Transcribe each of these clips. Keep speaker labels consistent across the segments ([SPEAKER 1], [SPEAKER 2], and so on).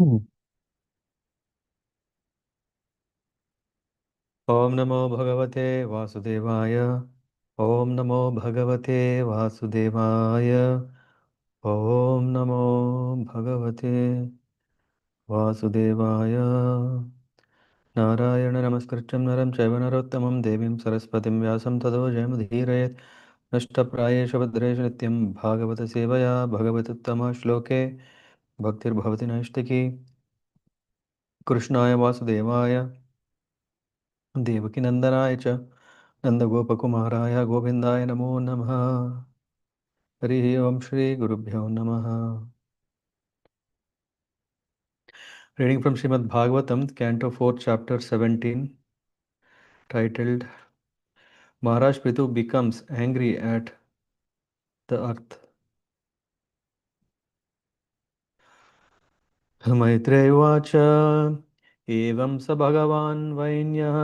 [SPEAKER 1] Hmm. ॐ नमो भगवते वासुदेवाय। ॐ नमो भगवते वासुदेवाय। ॐ नमो भगवते वासुदेवाय। नारायण नमस्कृत्यं नरं चैव नरोत्तमं देवीं सरस्वतीं व्यासं ततो जयमुदीरयेत्। नष्टप्रायेषु भद्रेषु नित्यं भागवतसेवया भगवत्तमः श्लोके भक्तिर्भवति नैष्टिकी। कृष्णाय वासुदेवाय देवकीनन्दनाय च नन्दगोपकुमाराय गोविन्दाय नमो नमः। हरिः ओम् श्रीगुरुभ्यो नमः। Reading from Srimad Bhagavatam, Canto 4, Chapter 17, titled Maharaj Pṛthu becomes angry at the earth. Maitreya उवाच एवं स भगवान् वैन्यः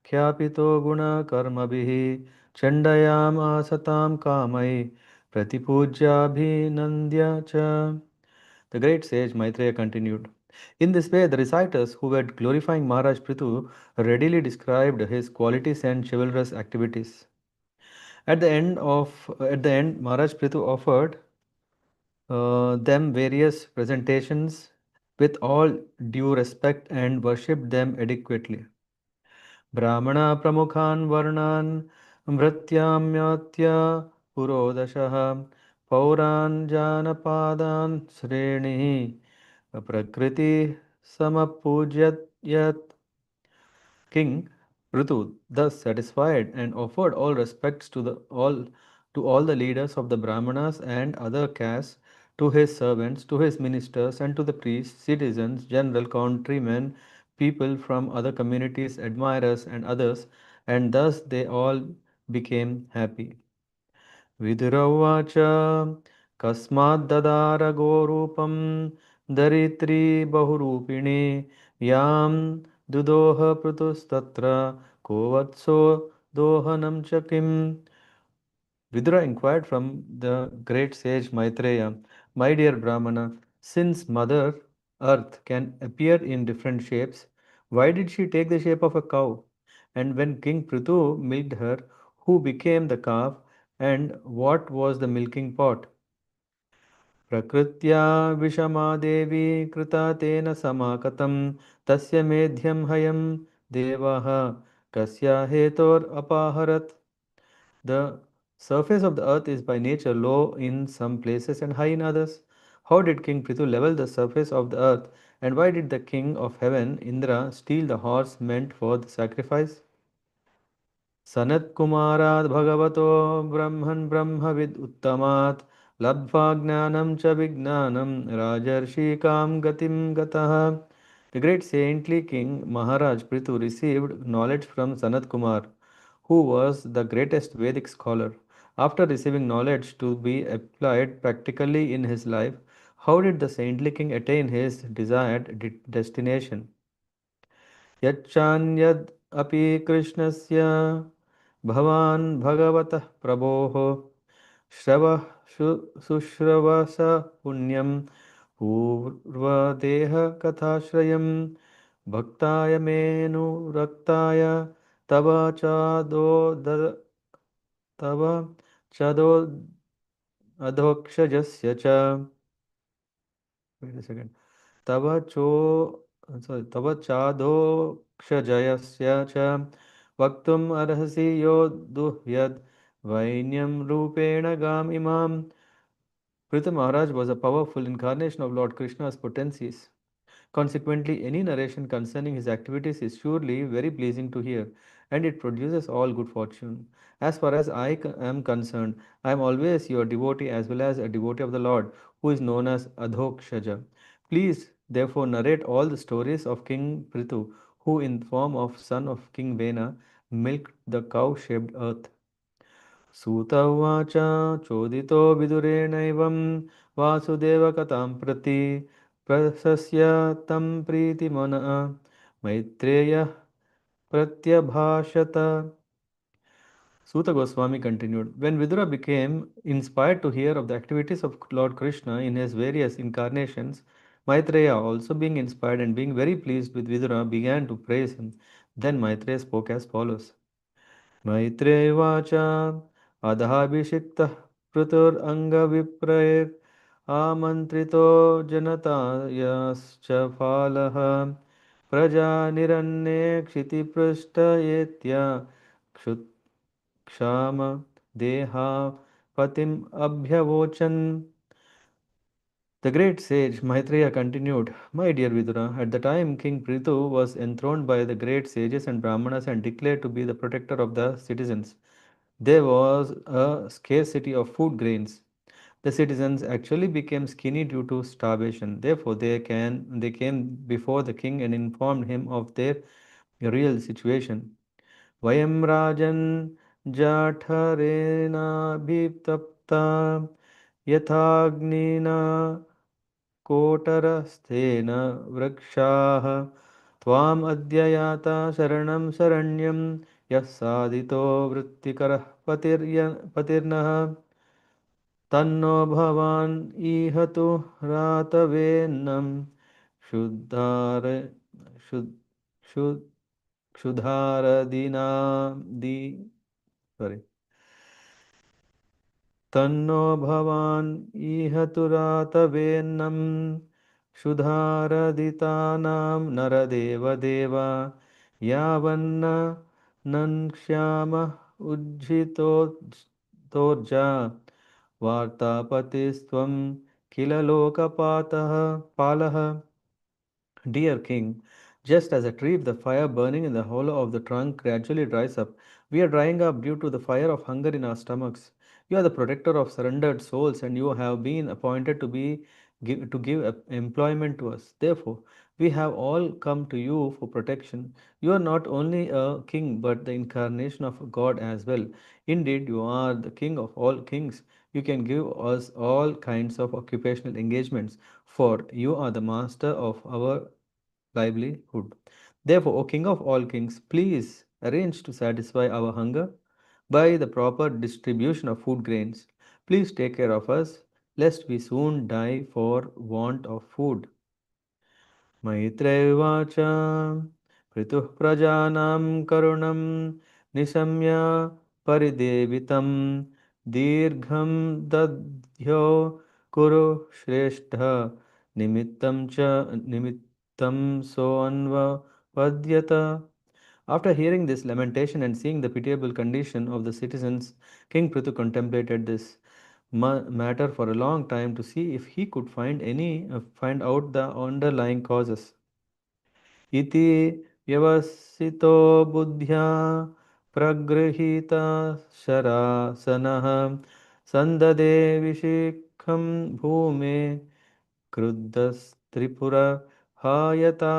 [SPEAKER 1] ख्यापितो गुणकर्मभिः चण्डयामासतां कामै प्रतिपूज्याभिनन्द्य च. The great sage Maitreya continued. In this way, the reciters who were glorifying Maharaj Pṛthu readily described his qualities and chivalrous activities. At the end, Maharaj Pṛthu offered them various presentations with all due respect and worshipped them adequately. Brahmana pramukhan varnan mrityamyatya purodashah pauran janapadan sreni prakriti samapujyat. King Pṛthu, thus satisfied and offered all respects to all the leaders of the Brahmanas and other castes, to his servants, to his ministers, and to the priests, citizens, general countrymen, people from other communities, admirers, and others, and thus they all became happy. विदुरौवाच कस्माद्ददार गोरूपं दरित्री बहुरूपिणी यां दुदोह पृतुस्तत्र को वत्सो दोहनं च किम्. Vidura inquired from the great sage Maitreya, My dear Brahmana, since Mother Earth can appear in different shapes, why did she take the shape of a cow? And when King Pṛthu milked her, who became the calf, and what was the milking pot? प्रकृत्या विषमादेवी कृता तेन समाकतं तस्य मेध्यं हयं देवः कस्या हेतोरपाहरत्. The surface of the earth is by nature low in some places and high in others. How did King Pṛthu level the surface of the earth, and why did the king of heaven, Indra, steal the horse meant for the sacrifice? सनत्कुमारात् भगवतो ब्रह्मन् ब्रह्मविद् उत्तमात् लब्ध्वा ज्ञानं च विज्ञानं राजर्षिकां गतिं गतः. The great saintly king Maharaj Pṛthu received knowledge from Sanat Kumar, who was the greatest Vedic scholar. After receiving knowledge to be applied practically in his life, how did the saintly king attain his desired destination? यच्चान्यद् अपि कृष्णस्य भवान् भगवतः प्रभोः श्रवः शुश्रवस पुण्यं पूर्वदेहकथाश्रयं भक्ताय मेऽनुरक्ताय तव तव चदोद्धोक्षजस्य च. Wait a second. तव चो तव चादोक्षजयस्य च वक्तुम् अर्हसि यो दुह्यद् वैन्यं रूपेण गाम् इमाम्. Pṛthu Maharaj was a powerful incarnation of Lord Krishna's potencies. Consequently, any narration concerning his activities is surely very pleasing to hear, and it produces all good fortune. As far as am concerned, I am always your devotee as well as a devotee of the Lord, who is known as Adhokshaja. Please, therefore, narrate all the stories of King Pṛthu, who, in form of son of King Vena, milked the cow-shaped earth. सूत उवाच चोदितो विदुरेणैवं वासुदेवकथां प्रति प्रशस्य तं प्रीतिमनः मैत्रेयः प्रत्यभाषत. Suta Goswami continued, when Vidura became inspired to hear of the activities of Lord Krishna in his various incarnations, Maitreya, also being inspired and being very pleased with Vidura, began to praise him. Then Maitreya spoke as follows. मैत्रेयवाच अधाभिषिक्तः पृथुरङ्गविप्रैर् आमन्त्रितो जनतायाश्च फालः प्रजानिरन्ये क्षितिपृष्ठयेत्य क्षु- क्षाम Deha पतिम् अभ्यवोचन्. The great sage Maitreya continued, My dear Vidura, at the time King Pṛthu was enthroned by the great sages and Brahmanas and declared to be the protector of the citizens. There was a scarcity of food grains. The citizens actually became skinny due to starvation. Therefore, they came before the king and informed him of their real situation. Vayam rajan jaఠरेणाभितप्ता यथाग्निना कोटरस्थेन वृक्षाः त्वाम् अद्य याता शरणं शरण्यं यः साधितो वृत्तिकरः पतिर्नः तन्नो भवान् ईहतु रातवेन्नं शुद्धार शुद् शुद् क्षुधारदिनादि sorry तन्नो भवान् ईहतुरातवेन्नं क्षुधारदितानां नरदेवदेव यावन्न नक्ष्यामः उज्झितोर्जा वार्तापतिस्त्वं किल लोकपातः पालः. Dear King, just as a tree with the fire burning in the hollow of the trunk gradually dries up, we are drying up due to the fire of hunger in our stomachs. You are the protector of surrendered souls, and you have been appointed to give employment to us. Therefore, we have all come to you for protection. You are not only a king, but the incarnation of God as well. Indeed, you are the king of all kings. You can give us all kinds of occupational engagements, for you are the master of our livelihood. Therefore, O King of all kings, please arrange to satisfy our hunger by the proper distribution of food grains. Please take care of us, lest we soon die for want of food. मैत्रेयवाच पृथुः प्रजानां करुणं निशम्य परिदेवितं दीर्घं दध्यो कुरु श्रेष्ठ निमित्तं सोऽन्वपद्यत. After hearing this lamentation and seeing the pitiable condition of the citizens, King Prithu contemplated this matter for a long time to see if he could find out the underlying causes. इति व्यवसितो बुद्ध्या प्रगृहीता शरासनः सन्ददे विशिखं भूमे क्रुद्धस्त्रिपुरहायता.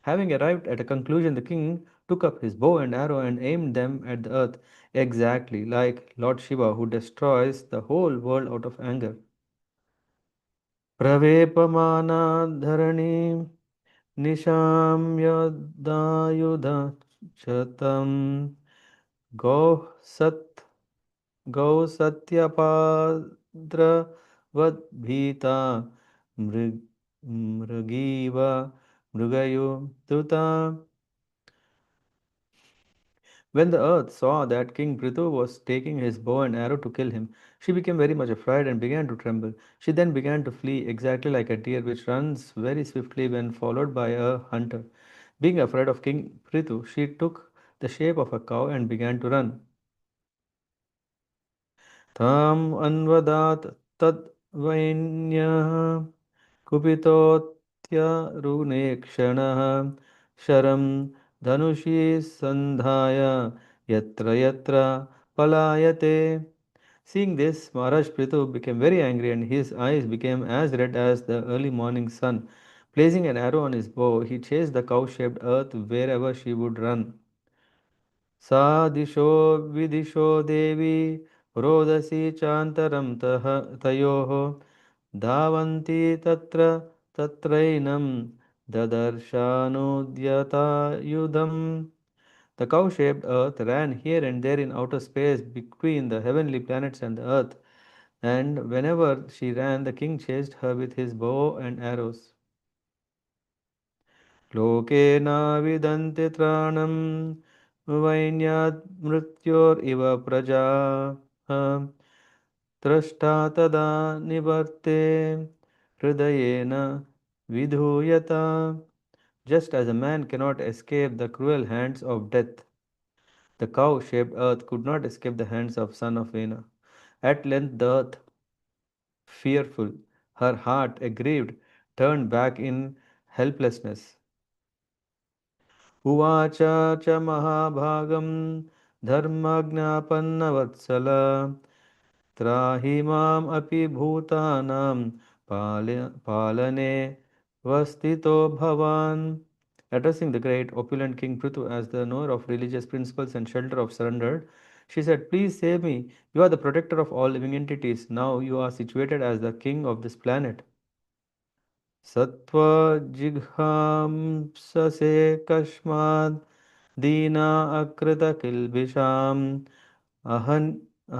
[SPEAKER 1] Having arrived at a conclusion, the king took up his bow and arrow and aimed them at the earth, exactly like Lord Shiva, who destroys the whole world out of anger. प्रवेपमाना धरणीं निशाम्यदायुधशतं गौः सत् गौः सत्यपाद्रवद्भीता मृग मृगीव मृगयुधृता. When the earth saw that King Prithu was taking his bow and arrow to kill him, she became very much afraid and began to tremble. She then began to flee exactly like a deer which runs very swiftly when followed by a hunter. Being afraid of King Prithu, she took the shape of a cow and began to run. ताम् अन्वदात् तद्वैन्यः कुपितोऽत्यरुणेक्षणः शरं धनुषि सन्धाय यत्र यत्र पलायते. Seeing this, Maharaj Prithu became very angry and his eyes became as red as the early morning sun. Placing an arrow on his bow, he chased the cow-shaped earth wherever she would run. सा दिशो विदिशो देवी रोदसी चान्तरं तयोः धावन्ती तत्र तत्रैनं ददर्शानुद्यतायुधम्. The cow-shaped earth ran here and there in outer space between the heavenly planets and the earth, and whenever she ran, the king chased her with his bow and arrows. लोके नाविदन्ति त्राणं वैन्यात् मृत्योरिव प्रजा त्रष्टा तदा निवर्ते हृदयेन विधूयता. Just as a man cannot escape the cruel hands of death, the cow-shaped earth could not escape the hands of son of Vena. At length the earth, fearful, her heart aggrieved, turned back in helplessness. उवाच च महाभागं धर्मज्ञापन्नवत्सल त्राहि माम् अपि भूतानां पालने वस्थितो भवान्. Addressing the great opulent King Pṛthu as the knower of religious principles and shelter of surrendered, she said, "Please save me. You are the protector of all living entities. Now you are situated as the king of this planet. सत्त्वजिघांससे कस्माद् दीना अकृतकिल्बिषाम् अहन्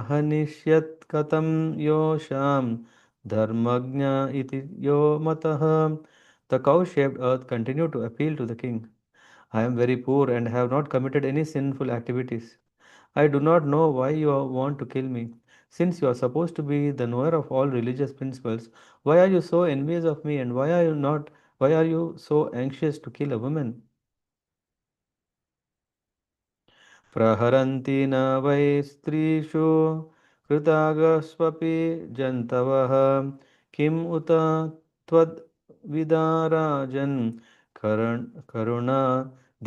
[SPEAKER 1] अहनिष्यत् कथं योषाम् धर्मज्ञ इति यो मतः." The cow-shaped earth continued to appeal to the king. "I am very poor and have not committed any sinful activities. I do not know why you want to kill me. Since you are supposed to be the knower of all religious principles, why are you so envious of me, and why are you so anxious to kill a woman? प्रहरन्ति न वै स्त्रीषु कृतागस्वपि जन्तवः किम् उत त्वद्विदाराजन् करुणा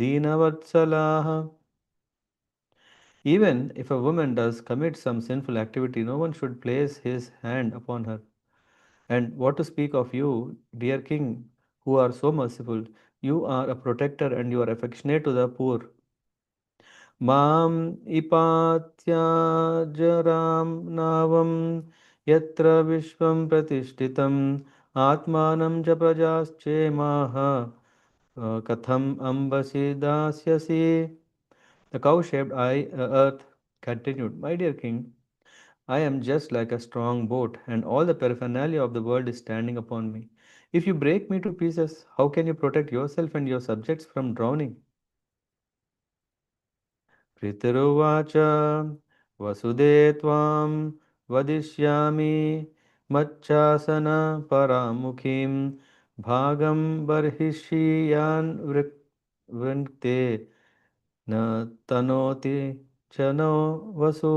[SPEAKER 1] दीनवत्सलाः. Even if a woman does commit some sinful activity, no one should place his hand upon her. And what to speak of you, dear king, who are so merciful? You are a protector and you are affectionate to the poor. माम् इपात्याजरां नावं यत्र विश्वं प्रतिष्ठितम् आत्मानं च प्रजाश्चेमाः कथम् अम्बसि दास्यसि. The cow-shaped earth continued, "My dear king, I am just like a strong boat, and all the paraphernalia of the world is standing upon me. If you break me to pieces, how can you protect yourself and your subjects from drowning?" पितरुवाच वसुदे त्वां वदिष्यामि मच्चासन परामुखीं भागं बर्हिषीयान् वृङ्क्ते न तनोति च no Vasu.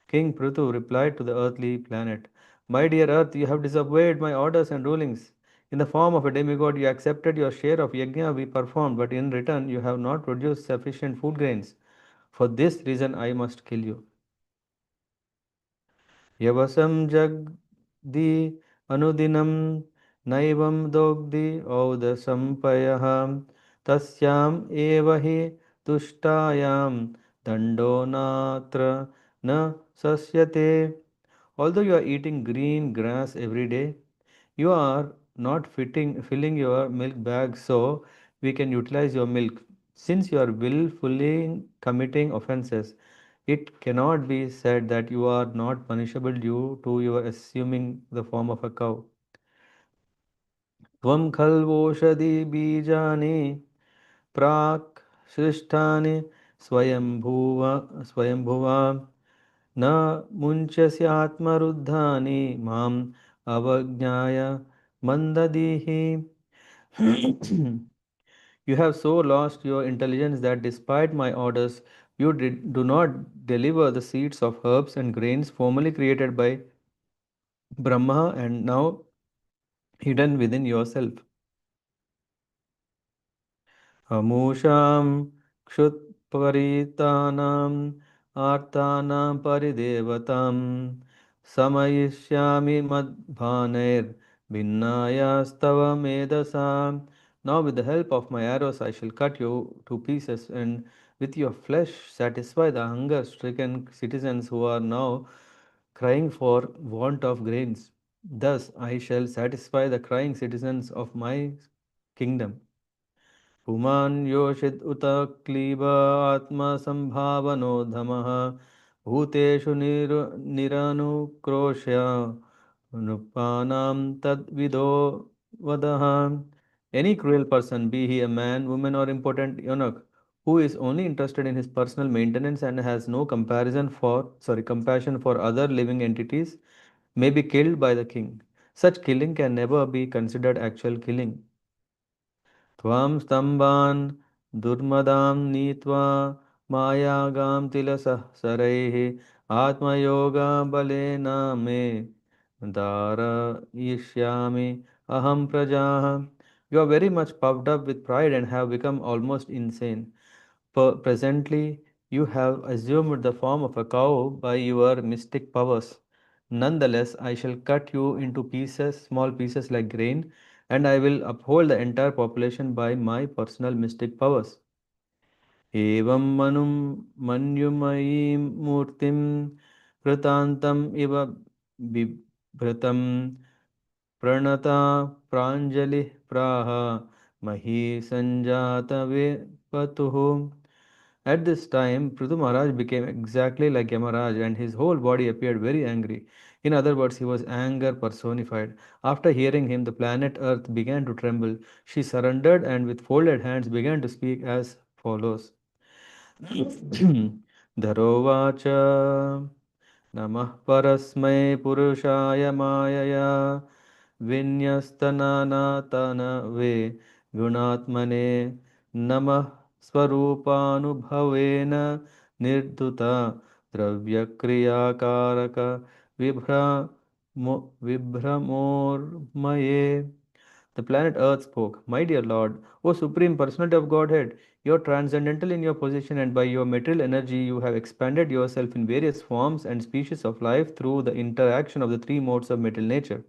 [SPEAKER 1] King Pṛthu replied to the earthly planet, "My dear earth, you have disobeyed my orders and rulings. In the form of a demigod, you accepted your share of yajna we performed, but in return, you have not produced sufficient food grains. For this reason, I must kill you." यवसं जग्धि अनुदिनं नैवं दोग्धि औदसंपयः तस्याम् एव हि तुष्टायां दण्डो नात्र न सस्यते. Although you are eating green grass every day, you are not filling your milk bag so we can utilize your milk. Since you are willfully committing offenses, it cannot be said that you are not punishable due to your assuming the form of a cow. त्वं खल्वोषधि बीजानि प्राक् सृष्टानि स्वयंभुवा न मुञ्चसि आत्मरुद्धानि माम् अवज्ञाय मन्ददिहि. You have so lost your intelligence that despite my orders, do not deliver the seeds of herbs and grains formerly created by Brahma and now hidden within yourself. अमूषां क्षुत्परितानाम् आर्तानां परिदेवतां समयिष्यामि मद्भानैर्भिन्नायास्तव मेधसाम्. Now with the help of my arrows I shall cut you to pieces, and with your flesh satisfy the hunger-stricken citizens who are now crying for want of grains. Thus I shall satisfy the crying citizens of my kingdom. पुमान् योषित उत क्लीब आत्मसम्भावनो धमः Bhuteshu niranukroshya nupanam tadvido vadaha. Any cruel person, be he a man, woman, or important eunuch, who is only interested in his personal maintenance and has no compassion for other living entities, may be killed by the king. Such killing can never be considered actual killing. Tvam stamban durmadam nitva mayagam tilasah saraihi atma yoga balena me dara ishyami aham prajaha. You are very much puffed up with pride and have become almost insane. Presently, you have assumed the form of a cow by your mystic powers. Nonetheless, I shall cut you into pieces, small pieces like grain, and I will uphold the entire population by my personal mystic powers. एवं मनुं मन्युमयीं मूर्तिं कृतान्तम् इव बिभृतं प्रणता प्राञ्जलिः प्राह मही सञ्जातवेपतुः. At this time, Pṛthu Maharaj became exactly like Yamaraj and his whole body appeared very angry. In other words, he was anger personified. After hearing him, the planet Earth began to tremble. She surrendered and with folded hands began to speak as follows. धरोवाच नमः परस्मै पुरुषाय मायया विन्यस्तनानातनवे गुणात्मने नमः स्वरूपानुभवेन निर्धुता द्रव्यक्रियाकारक विभ्रमोर्मये. The planet Earth spoke, my dear Lord, O Supreme Personality of Godhead, you are transcendental in your position, and by your material energy, you have expanded yourself in various forms and species of life through the interaction of the three modes of material nature.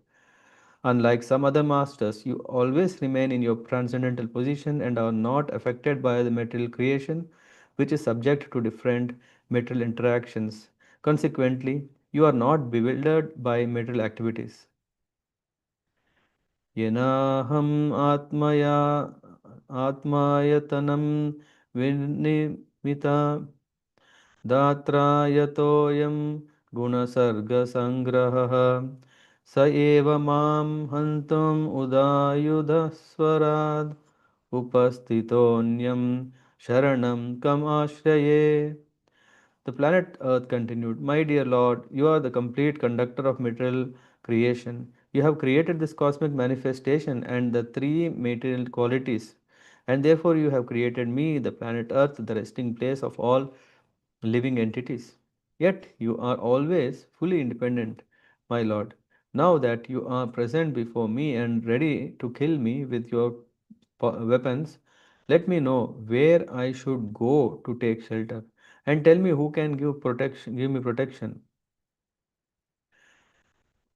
[SPEAKER 1] Unlike some other masters, you always remain in your transcendental position and are not affected by the material creation, which is subject to different material interactions. Consequently, you are not bewildered by material activities. येनाहम् आत्मया आत्मायतनं विनिमिता दात्रा यतोऽयं गुणसर्गसङ्ग्रहः स एव मां हन्तुम् उदायुधस्वराद् उपस्थितोऽन्यं शरणं कम् आश्रये. The planet Earth continued, my dear Lord, you are the complete conductor of material creation. You have created this cosmic manifestation and the three material qualities, and therefore you have created me, the planet Earth, the resting place of all living entities. Yet you are always fully independent, my Lord. Now that you are present before me and ready to kill me with your weapons, let me know where I should go to take shelter, and tell me who can give me protection.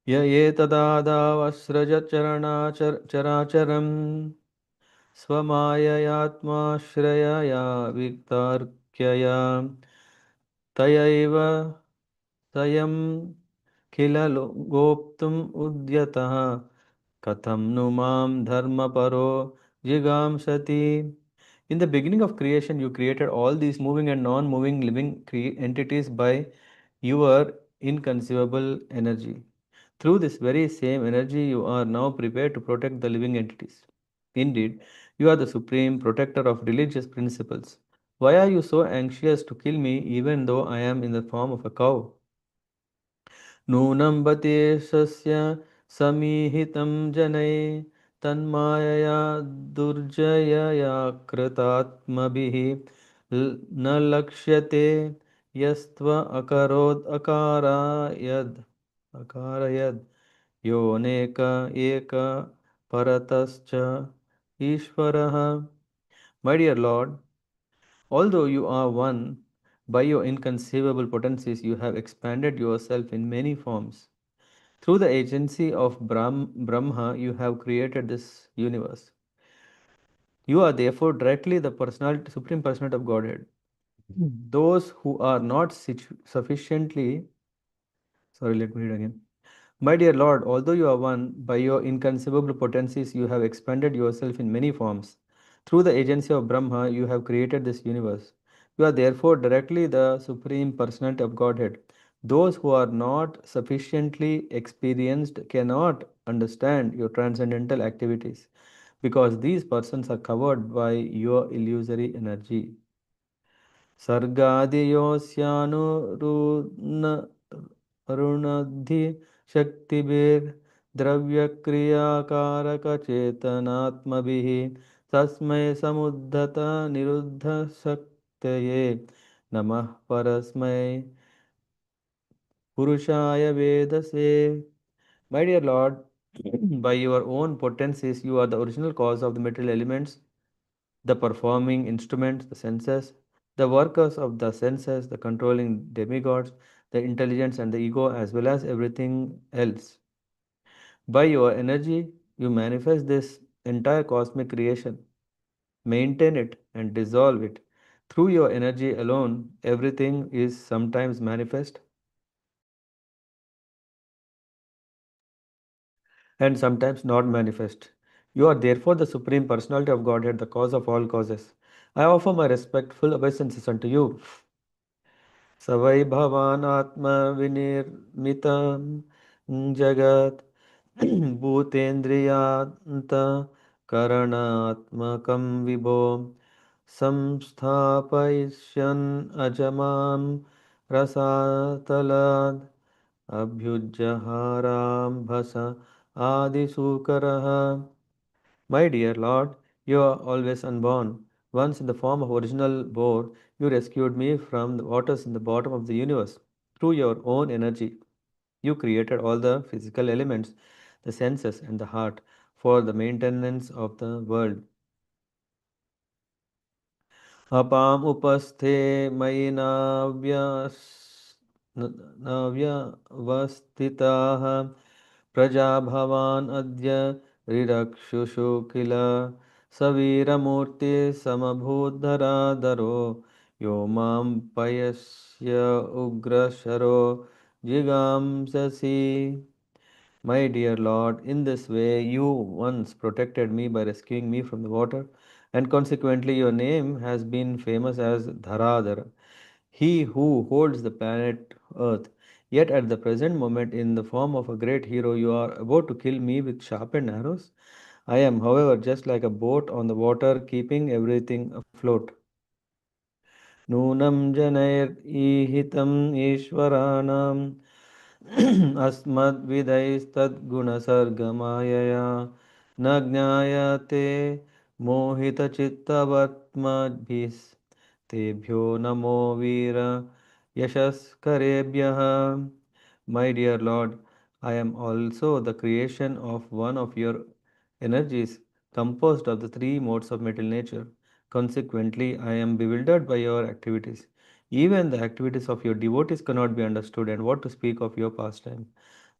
[SPEAKER 1] य एतदादावसृजचराचरम् स्वमाययात्माश्रयया वितार्क्यया तयैव स्वयं किल गोप्तुम् उद्यतः कथं नु मां धर्मपरो जिगांसति. In the beginning of creation, you created all these moving and non-moving living entities by your inconceivable energy. Through this very same energy, you are now prepared to protect the living entities. Indeed, you are the supreme protector of religious principles. Why are you so anxious to kill me even though I am in the form of a cow? नूनं बतेशस्य समीहितं जनै तन्मायया दुर्जयया कृतात्मभिः न लक्ष्यते यस्त्व अकरोद् अकारयद् योनेक एक परतश्च ईश्वरः. My dear Lord, although you are one, by your inconceivable potencies you have expanded yourself in many forms. Through the agency of Brahma, you have created this universe. You are therefore directly the supreme personality of Godhead. Those who are not sufficiently, sorry, let me read again. My dear Lord, although you are one, by your inconceivable potencies you have expanded yourself in many forms. Through the agency of Brahma, you have created this universe. You are therefore directly the Supreme Personality of Godhead. Those who are not sufficiently experienced cannot understand your transcendental activities because these persons are covered by your illusory energy. सर्गादियोऽस्यानुरुणद्धि शक्तिभिर्द्रव्यक्रियाकारकचेतनात्मभिः तस्मै समुद्धत निरुद्धशक्तये नमः परस्मै पुरुषाय वेदसे. My dear Lord, by your own potencies, you are the original cause of the material elements, the performing instruments, the senses, the workers of the senses, the controlling demigods, the intelligence and the ego, as well as everything else. By your energy, you manifest this entire cosmic creation, maintain it, and dissolve it. Through your energy alone, everything is sometimes manifest and sometimes not manifest. You are therefore the Supreme Personality of Godhead, the cause of all causes. I offer my respectful obeisances unto you. स वै भवानात्मविनिर्मितं जगत् भूतेन्द्रियान्तकरणात्मकं विभो संस्थापयिष्यन् अजमां रसातलाद् अभ्युज्जहाराम्भस आदिसूकरः. My dear Lord, you are always unborn. Once in the form of original boar, you rescued me from the waters in the bottom of the universe. Through your own energy, you created all the physical elements, the senses, and the heart for the maintenance of the world. अपाम् उपस्थे मयि नाव्यवस्थिताः प्रजा भवान् अद्य रिरक्षुषु किल सवीरमूर्ति समभूद्धराधरो यो मां पयस्य उग्रशरो जिगांससि. My dear Lord, in this way you once protected me by rescuing me from the water, and consequently your name has been famous as Dharadhara, he who holds the planet Earth. Yet at the present moment, in the form of a great hero, you are about to kill me with sharpened arrows. I am, however, just like a boat on the water, keeping everything afloat. नूनं जनैर्ईहितम् ईश्वराणाम् अस्मद्विधैस्तद्गुणसर्गमायया न ज्ञायते मोहितचित्तवर्त्मभिस्तेभ्यो नमो वीर यशस्करेभ्यः. My dear Lord, I am also the creation of one of your energies, composed of the three modes of material nature. Consequently, I am bewildered by your activities. Even the activities of your devotees cannot be understood, and what to speak of your pastime.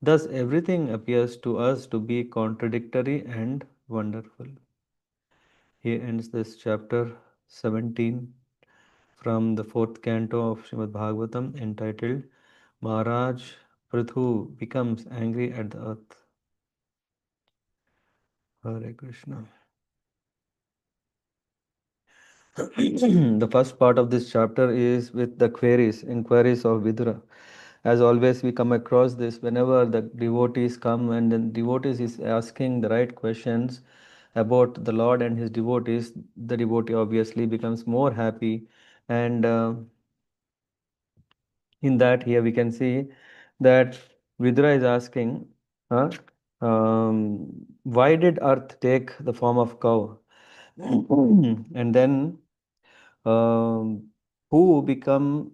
[SPEAKER 1] Thus, everything appears to us to be contradictory and wonderful. Here ends this chapter 17 from the fourth canto of Srimad Bhagavatam entitled Maharaj Pṛthu becomes angry at the earth. Hare Krishna. The first part of this chapter is with the inquiries of Vidura. As always, we come across this whenever the devotees come and the devotees is asking the right questions about the Lord and his devotees, the devotee obviously becomes more happy. And in that, here we can see that Vidura is asking, huh, why did earth take the form of cow? And then um, who become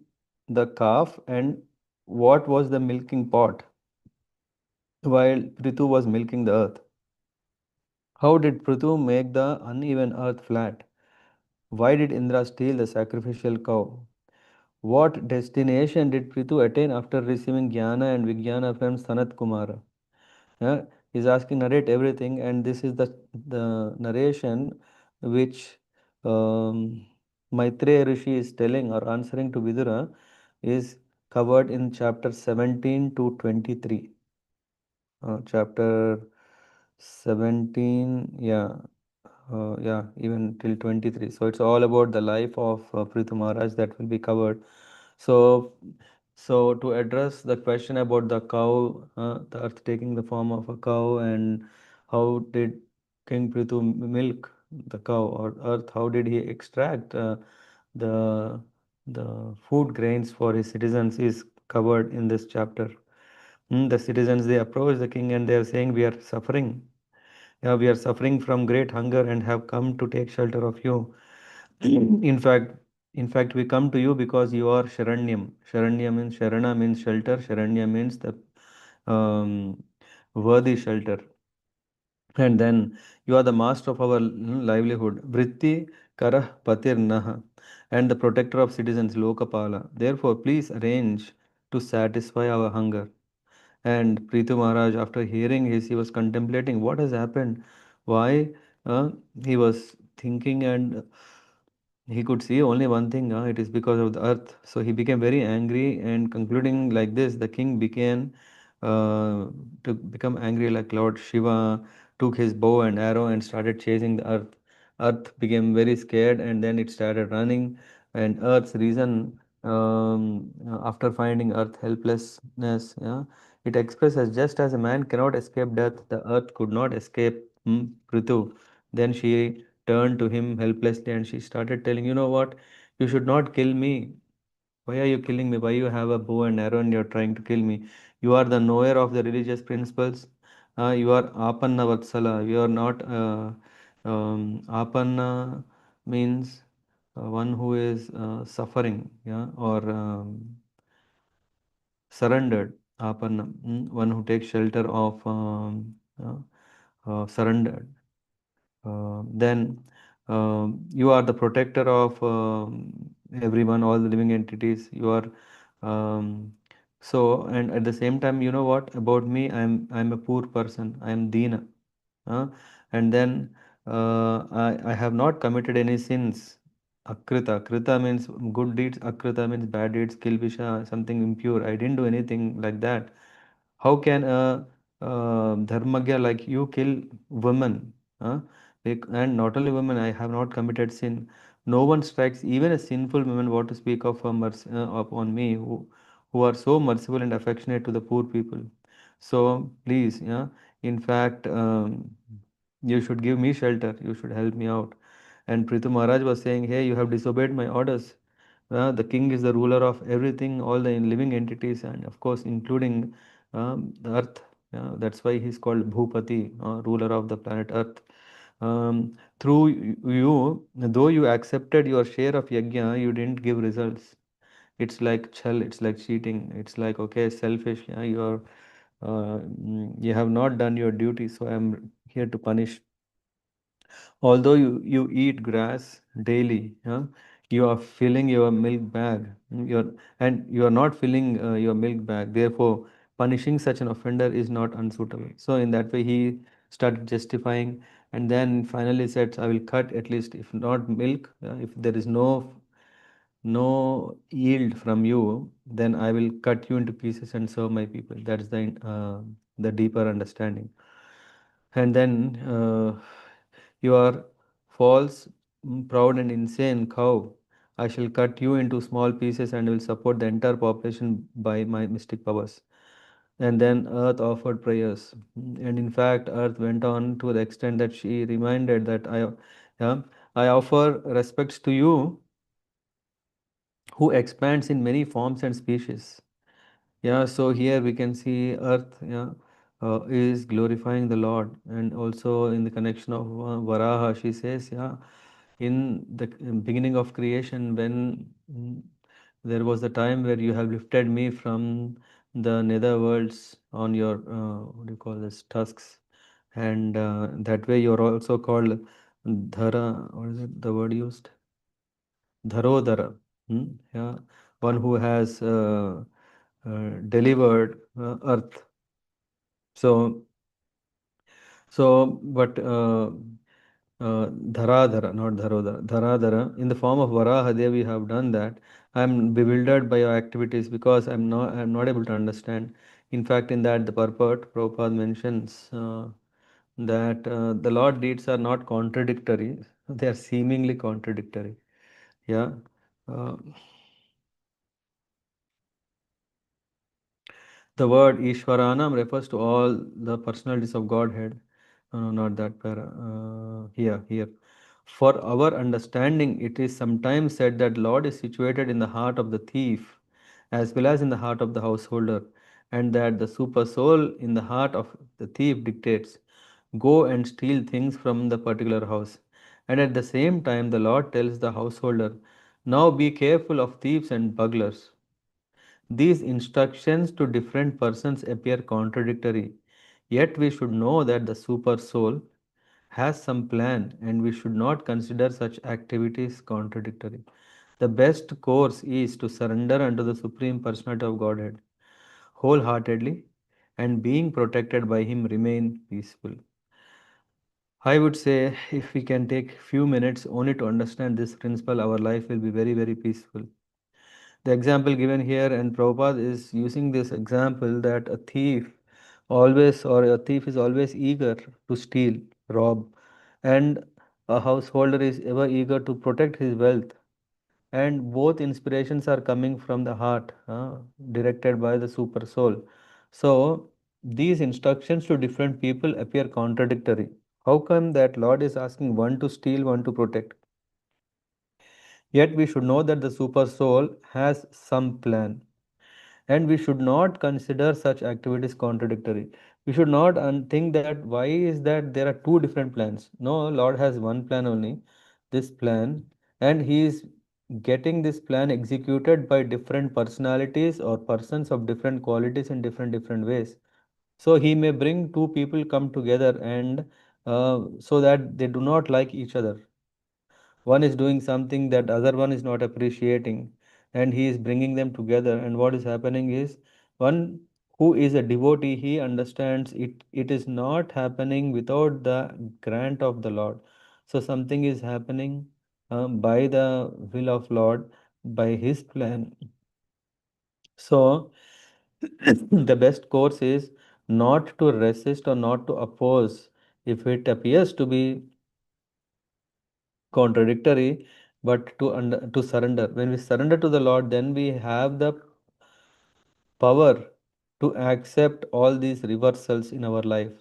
[SPEAKER 1] the calf and what was the milking pot while Pṛthu was milking the earth? How did Pṛthu make the uneven earth flat? Why did Indra steal the sacrificial cow? What destination did Pṛthu attain after receiving Jnana and Vijnana from Sanat Kumara? Yeah, he's asking narrate everything, and this is the narration which Maitreya Rishi is telling or answering to Vidura is covered in chapter 17 to 23. Chapter 17, yeah, yeah, even till 23. So it's all about the life of Pṛthu Maharaj that will be covered. So, so to address the question about the cow, the earth taking the form of a cow, and how did King Pṛthu milk the cow or earth? How did he extract the the food grains for his citizens is covered in this chapter. The citizens, they approach the king and they are saying, "We are suffering. Yeah, we are suffering from great hunger and have come to take shelter of you. In fact, we come to you because you are Sharanyam. Sharana means shelter. Sharanya means the um, worthy shelter. And then you are the master of our livelihood. Vritti Karah Patir Naha, and the protector of citizens, Lokapala. Therefore, please arrange to satisfy our hunger." And Pṛthu Maharaj, after hearing his, he was contemplating what has happened, why he was thinking, and he could see only one thing, it is because of the earth. So he became very angry, and concluding like this, the king began to become angry like Lord Shiva, took his bow and arrow and started chasing the earth. Earth became very scared and then it started running. And Earth's reason, after finding Earth helplessness, yeah, it expresses just as a man cannot escape death, the earth could not escape Pṛthu. Then she turned to him helplessly and she started telling, "You know what? You should not kill me. Why are you killing me? Why you have a bow and arrow and you're trying to kill me? You are the knower of the religious principles. You are Apanna Vatsala. You are not Apanna means one who is suffering, yeah, or surrendered. Apanna, one who takes shelter of surrendered. Then you are the protector of everyone, all the living entities. You are um, so, and at the same time, you know what about me? I'm a poor person. I am Dina. Uh, and then I have not committed any sins. Akrita. Krita means good deeds. Akrita means bad deeds. Kilvisha, something impure. I didn't do anything like that. How can a dharmagya like you kill women? Huh? And not only women, I have not committed sin. No one strikes even a sinful woman. What to speak of mercy upon me, who are so merciful and affectionate to the poor people. So please, yeah. In fact, you should give me shelter. You should help me out. And Pṛthu Maharaj was saying, "Hey, you have disobeyed my orders. The king is the ruler of everything, all the living entities, and of course, including the earth. That's why he's called Bhupati, ruler of the planet Earth. Through you, though you accepted your share of yajna, you didn't give results. It's like chal, it's like cheating. It's like, okay, selfish. Yeah, you have not done your duty, so I'm here to punish. Although you eat grass daily, huh, you are filling your milk bag. You are not filling your milk bag. Therefore, punishing such an offender is not unsuitable. So in that way, he started justifying, and then finally said, "I will cut at least, if not milk, if there is no yield from you, then I will cut you into pieces and serve my people." That's the deeper understanding. And then you are false, proud, and insane cow. I shall cut you into small pieces and will support the entire population by my mystic powers. And then Earth offered prayers. And in fact, Earth went on to the extent that she reminded that yeah, I offer respects to you who expands in many forms and species. Yeah, so here we can see Earth, yeah, is glorifying the Lord, and also in the connection of Varaha, she says, yeah, in the beginning of creation, when there was a time where you have lifted me from the nether worlds on your what do you call this, tusks, and that way you are also called Dhara. What is it? The word used, Dharodhara. Yeah, one who has delivered earth. So, but Dharadhara, not Dharodhara, Dharadhara, in the form of Varaha Devi, you have done that. I'm bewildered by your activities because I'm not able to understand. In fact, in that the purport, Prabhupada mentions that the Lord deeds are not contradictory, they are seemingly contradictory. Yeah. Uh, the word Ishvaranam refers to all the personalities of Godhead. No, not that para. Here. For our understanding, it is sometimes said that Lord is situated in the heart of the thief as well as in the heart of the householder, and that the super soul in the heart of the thief dictates, go and steal things from the particular house. And at the same time, the Lord tells the householder, now be careful of thieves and burglars. These instructions to different persons appear contradictory, yet we should know that the super soul has some plan and we should not consider such activities contradictory. The best course is to surrender unto the Supreme Personality of Godhead wholeheartedly and being protected by Him remain peaceful. I would say if we can take few minutes only to understand this principle, our life will be very, very peaceful. The example given here and Prabhupada is using this example that a thief is always eager to steal, rob, and a householder is ever eager to protect his wealth. And both inspirations are coming from the heart, directed by the super soul. So these instructions to different people appear contradictory. How come that Lord is asking one to steal, one to protect? Yet we should know that the super soul has some plan, and we should not consider such activities contradictory. We should not think that why is that there are two different plans. No, Lord has one plan only, this plan, and He is getting this plan executed by different personalities or persons of different qualities in different ways. So He may bring two people come together and so that they do not like each other. One is doing something that other one is not appreciating, and he is bringing them together. And what is happening is, one who is a devotee, he understands it is not happening without the grant of the Lord. So something is happening by the will of Lord, by His plan. So the best course is not to resist or not to oppose if it appears to be contradictory, but to surrender. When we surrender to the Lord, then we have the power to accept all these reversals in our life.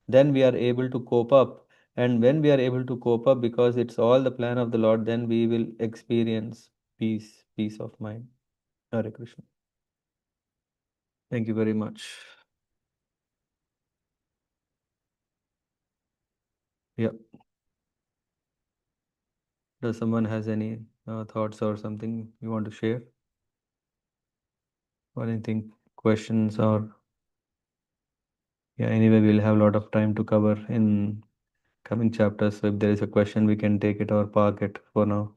[SPEAKER 1] Then we are able to cope up. And when we are able to cope up, because it's all the plan of the Lord, then we will experience peace of mind. Hare Krishna. Thank you very much. Yeah. Does someone has any thoughts or something you want to share? Or anything, questions or yeah, anyway, we'll have a lot of time to cover in coming chapters. So if there is a question, we can take it or park it for now.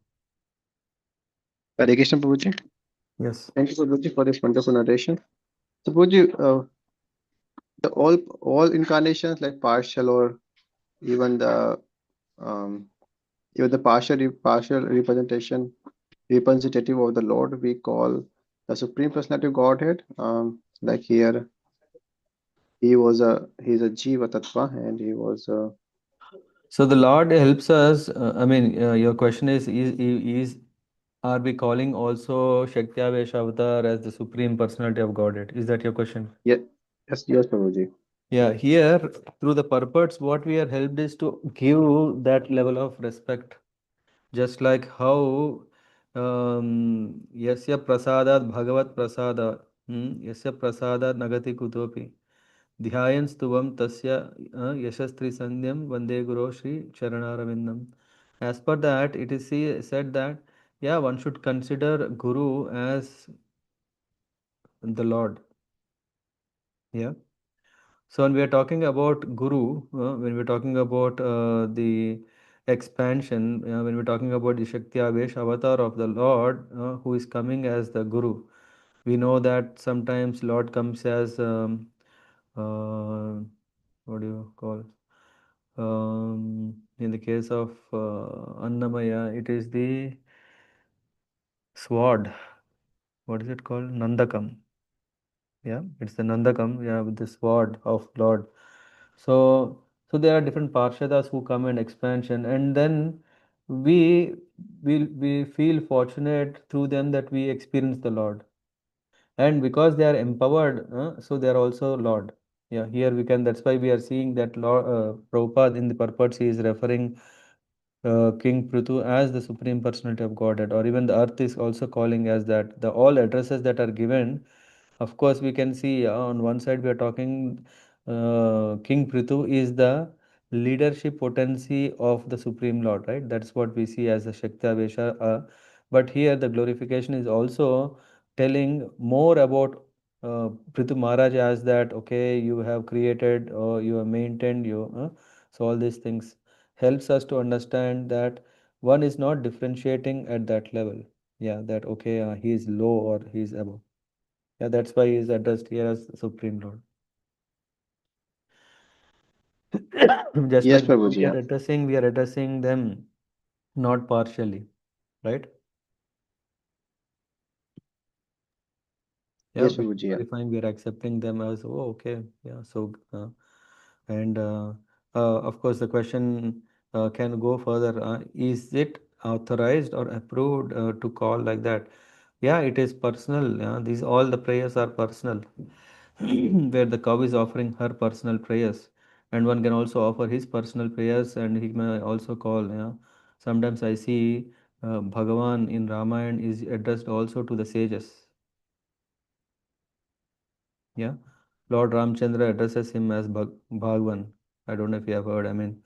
[SPEAKER 2] Hare Krishna, Prabhuji.
[SPEAKER 1] Yes.
[SPEAKER 2] Thank you, Prabhuji, for this wonderful narration. So, Prabhuji, the all incarnations, like partial or even the um, even the partial representation representative of the Lord, we call the Supreme Personality of Godhead. Like here, he's a Jiva Tattva, and he was
[SPEAKER 1] So the Lord helps us. Your question is are we calling also Shaktyavesh Avatar as the Supreme Personality of Godhead? Is that your question?
[SPEAKER 2] yeah, yes, Prabhuji.
[SPEAKER 1] Yeah, here through the purports, what we are helped is to give that level of respect. Just like how Yasya Prasadat Bhagavat Prasada, Yasya Prasada Nagati Kutopi. Dhyayanstuvam tasya yashastri sandhyam vande guru Shri Charanaravindam. As per that, it is said that, yeah, one should consider Guru as the Lord. Yeah. So when we are talking about Guru, when we're talking about the expansion, when we're talking about the Shakti Avesh avatar of the Lord, who is coming as the Guru, we know that sometimes Lord comes as uh, what do you call? In the case of Annamaya, it is the sword. What is it called? Nandakam. Yeah, it's the Nandakam. Yeah, with the sword of Lord. So So there are different parshadas who come and expansion, and then we we feel fortunate through them that we experience the Lord, and because they are empowered, so they are also Lord. Yeah, here we can. That's why we are seeing that Lord Prabhupada in the purports he is referring King Pṛthu as the Supreme Personality of Godhead, or even the earth is also calling as that. The all addresses that are given, of course, we can see on one side we are talking King Pṛthu is the leadership potency of the Supreme Lord, right? That's what we see as the Shakti-avesha. But here the glorification is also telling more about Pṛthu Maharaj as that, okay, you have created or you have maintained you. So all these things helps us to understand that one is not differentiating at that level. Yeah, that okay, he is low or he is above. Yeah, that's why he is addressed here as Supreme Lord. Just
[SPEAKER 2] Yes,
[SPEAKER 1] like
[SPEAKER 2] Prabhuji. Yeah.
[SPEAKER 1] we are addressing them not partially, right? Yeah,
[SPEAKER 2] Yes,
[SPEAKER 1] we are
[SPEAKER 2] Prabhuji. Yeah.
[SPEAKER 1] glorifying, we are accepting them as, oh, okay, yeah. So, and of course, the question can go further. Is it authorized or approved to call like that? Yeah, it is personal. Yeah, these all the prayers are personal. Where the cow is offering her personal prayers, and one can also offer his personal prayers, and he may also call. Yeah, sometimes I see Bhagavan in Ramayana is addressed also to the sages. Yeah, Lord Ramchandra addresses him as Bhagwan. I don't know if you have heard. I mean,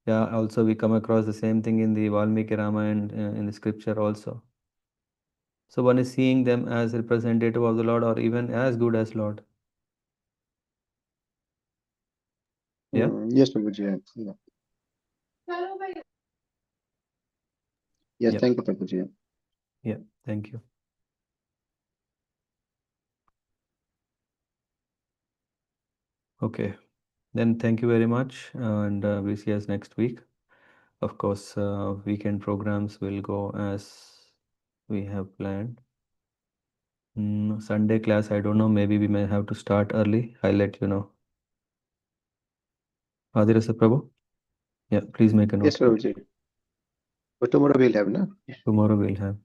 [SPEAKER 1] yeah, also we come across the same thing in the Valmiki Ramayana in the scripture also. So one is seeing them as representative of the Lord or even as good as Lord. Yeah,
[SPEAKER 2] Yes, Prabhuji. Yeah. Yeah. Yes,
[SPEAKER 1] yeah,
[SPEAKER 2] thank you, Prabhuji. Yeah.
[SPEAKER 1] yeah. Thank you. Okay. Then thank you very much, and we'll see us next week. Of course, weekend programs will go as we have planned. Sunday class, I don't know. Maybe we may have to start early. I'll let you know. Adirasa Prabhu? Yeah, please make a
[SPEAKER 2] Yes,
[SPEAKER 1] note.
[SPEAKER 2] Prabhuji. But tomorrow we'll have, no?
[SPEAKER 1] Tomorrow we'll have.